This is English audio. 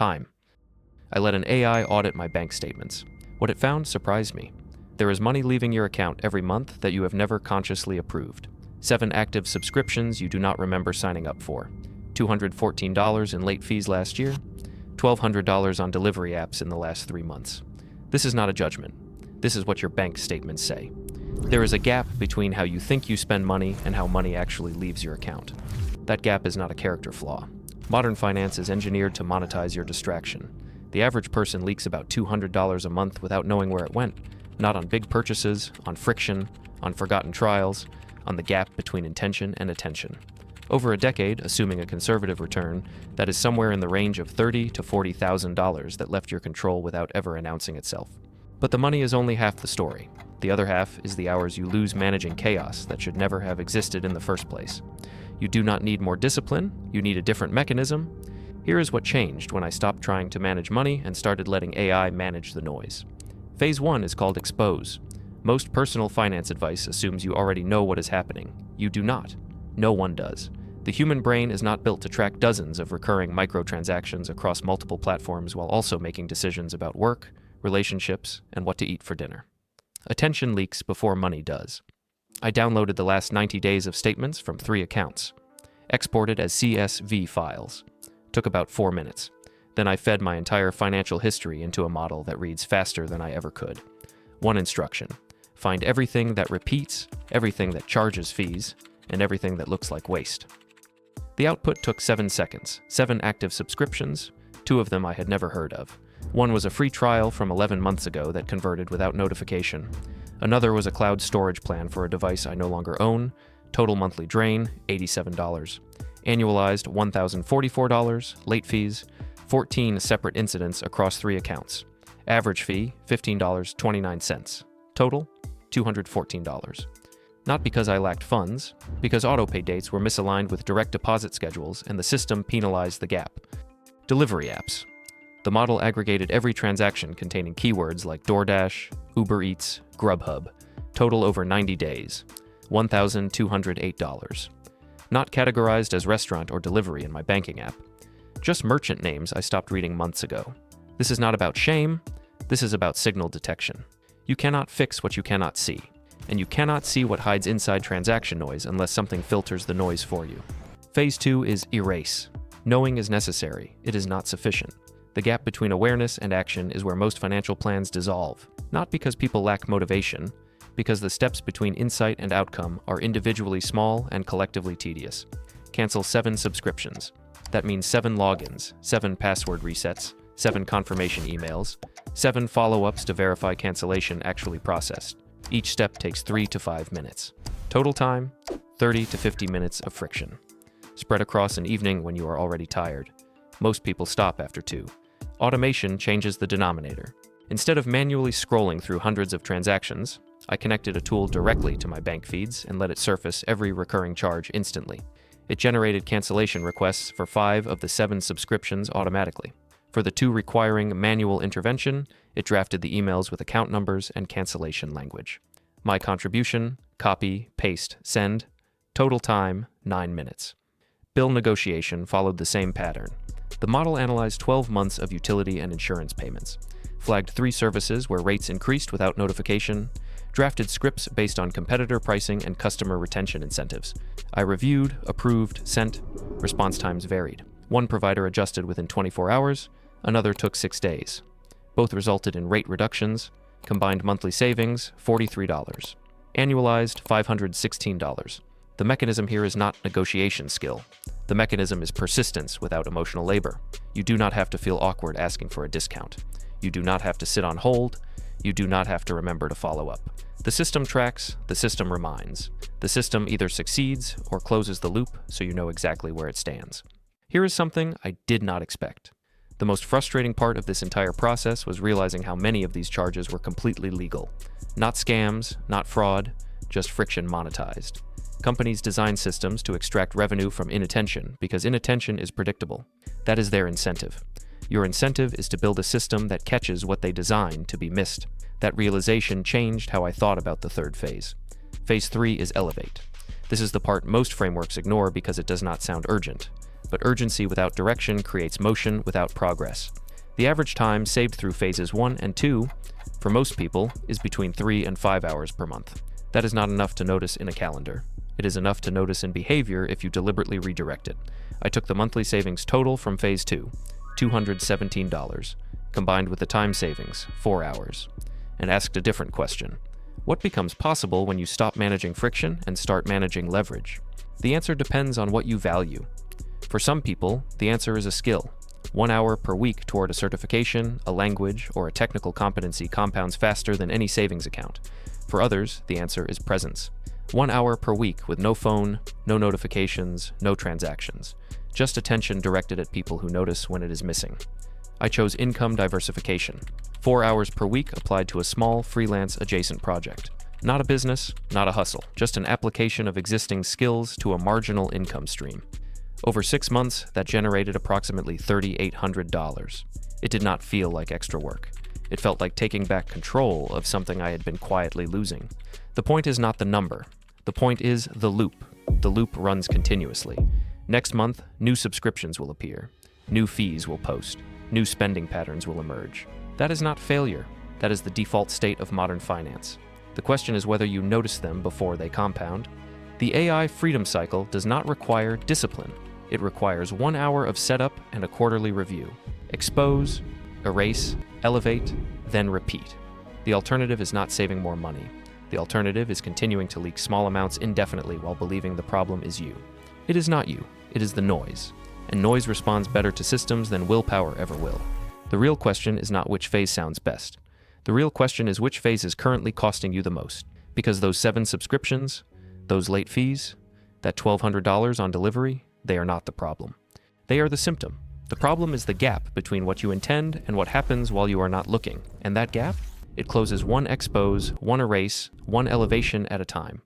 time. I let an AI audit my bank statements. What it found surprised me. There is money leaving your account every month that you have never consciously approved. 7 active subscriptions you do not remember signing up for. $214 in late fees last year. $1,200 on delivery apps in the last 3 months. This is not a judgment. This is what your bank statements say. There is a gap between how you think you spend money and how money actually leaves your account. That gap is not a character flaw. Modern finance is engineered to monetize your distraction. The average person leaks about $200 a month without knowing where it went, not on big purchases, on friction, on forgotten trials, on the gap between intention and attention. Over a decade, assuming a conservative return, that is somewhere in the range of $30,000 to $40,000 that left your control without ever announcing itself. But the money is only half the story. The other half is the hours you lose managing chaos that should never have existed in the first place. You do not need more discipline, you need a different mechanism. Here is what changed when I stopped trying to manage money and started letting AI manage the noise. Phase 1 is called expose. Most personal finance advice assumes you already know what is happening. You do not. No one does. The human brain is not built to track dozens of recurring microtransactions across multiple platforms while also making decisions about work, relationships, and what to eat for dinner. Attention leaks before money does. I downloaded the last 90 days of statements from 3 accounts, exported as CSV files. Took about 4 minutes. Then I fed my entire financial history into a model that reads faster than I ever could. One instruction: find everything that repeats, everything that charges fees, and everything that looks like waste. The output took 7 seconds, 7 active subscriptions, 2 of them I had never heard of. One was a free trial from 11 months ago that converted without notification. Another was a cloud storage plan for a device I no longer own. Total monthly drain, $87. Annualized, $1,044. Late fees, 14 separate incidents across 3 accounts. Average fee, $15.29. Total, $214. Not because I lacked funds, because autopay dates were misaligned with direct deposit schedules and the system penalized the gap. Delivery apps. The model aggregated every transaction containing keywords like DoorDash, Uber Eats, Grubhub. Total over 90 days, $1,208. Not categorized as restaurant or delivery in my banking app. Just merchant names I stopped reading months ago. This is not about shame, this is about signal detection. You cannot fix what you cannot see, and you cannot see what hides inside transaction noise unless something filters the noise for you. Phase 2 is erase. Knowing is necessary, it is not sufficient. The gap between awareness and action is where most financial plans dissolve, not because people lack motivation, because the steps between insight and outcome are individually small and collectively tedious. Cancel 7 subscriptions. That means 7 logins, 7 password resets, 7 confirmation emails, 7 follow-ups to verify cancellation actually processed. Each step takes 3 to 5 minutes. Total time, 30 to 50 minutes of friction. Spread across an evening when you are already tired. Most people stop after 2. Automation changes the denominator. Instead of manually scrolling through hundreds of transactions, I connected a tool directly to my bank feeds and let it surface every recurring charge instantly. It generated cancellation requests for 5 of the 7 subscriptions automatically. For the 2 requiring manual intervention, it drafted the emails with account numbers and cancellation language. My contribution, copy, paste, send. Total time, 9 minutes. Bill negotiation followed the same pattern. The model analyzed 12 months of utility and insurance payments, flagged 3 services where rates increased without notification, drafted scripts based on competitor pricing and customer retention incentives. I reviewed, approved, sent. Response times varied. One provider adjusted within 24 hours, another took 6 days. Both resulted in rate reductions, combined monthly savings, $43. Annualized, $516. The mechanism here is not negotiation skill. The mechanism is persistence without emotional labor. You do not have to feel awkward asking for a discount. You do not have to sit on hold. You do not have to remember to follow up. The system tracks, the system reminds. The system either succeeds or closes the loop so you know exactly where it stands. Here is something I did not expect. The most frustrating part of this entire process was realizing how many of these charges were completely legal. Not scams, not fraud, just friction monetized. Companies design systems to extract revenue from inattention because inattention is predictable. That is their incentive. Your incentive is to build a system that catches what they design to be missed. That realization changed how I thought about the 3rd phase. Phase 3 is elevate. This is the part most frameworks ignore because it does not sound urgent. but urgency without direction creates motion without progress. The average time saved through phases 1 and 2, for most people, is between 3 and 5 hours per month. That is not enough to notice in a calendar. It is enough to notice in behavior if you deliberately redirect it. I took the monthly savings total from phase 2, $217, combined with the time savings, 4 hours, and asked a different question. What becomes possible when you stop managing friction and start managing leverage? The answer depends on what you value. For some people, the answer is a skill. 1 hour per week toward a certification, a language, or a technical competency compounds faster than any savings account. For others, the answer is presence. 1 hour per week with no phone, no notifications, no transactions. Just attention directed at people who notice when it is missing. I chose income diversification. 4 hours per week applied to a small, freelance, adjacent project. Not a business, not a hustle, just an application of existing skills to a marginal income stream. Over 6 months, that generated approximately $3,800. It did not feel like extra work. It felt like taking back control of something I had been quietly losing. The point is not the number. The point is the loop. The loop runs continuously. Next month, new subscriptions will appear. New fees will post. New spending patterns will emerge. That is not failure. That is the default state of modern finance. The question is whether you notice them before they compound. The AI freedom cycle does not require discipline. It requires 1 hour of setup and a quarterly review. Expose, erase, elevate, then repeat. The alternative is not saving more money. The alternative is continuing to leak small amounts indefinitely while believing the problem is you. It is not you. It is the noise. And noise responds better to systems than willpower ever will. The real question is not which phase sounds best. The real question is which phase is currently costing you the most. Because those 7 subscriptions, those late fees, that $1,200 on delivery, they are not the problem. They are the symptom. The problem is the gap between what you intend and what happens while you are not looking. And that gap? It closes one expose, one erase, one elevation at a time.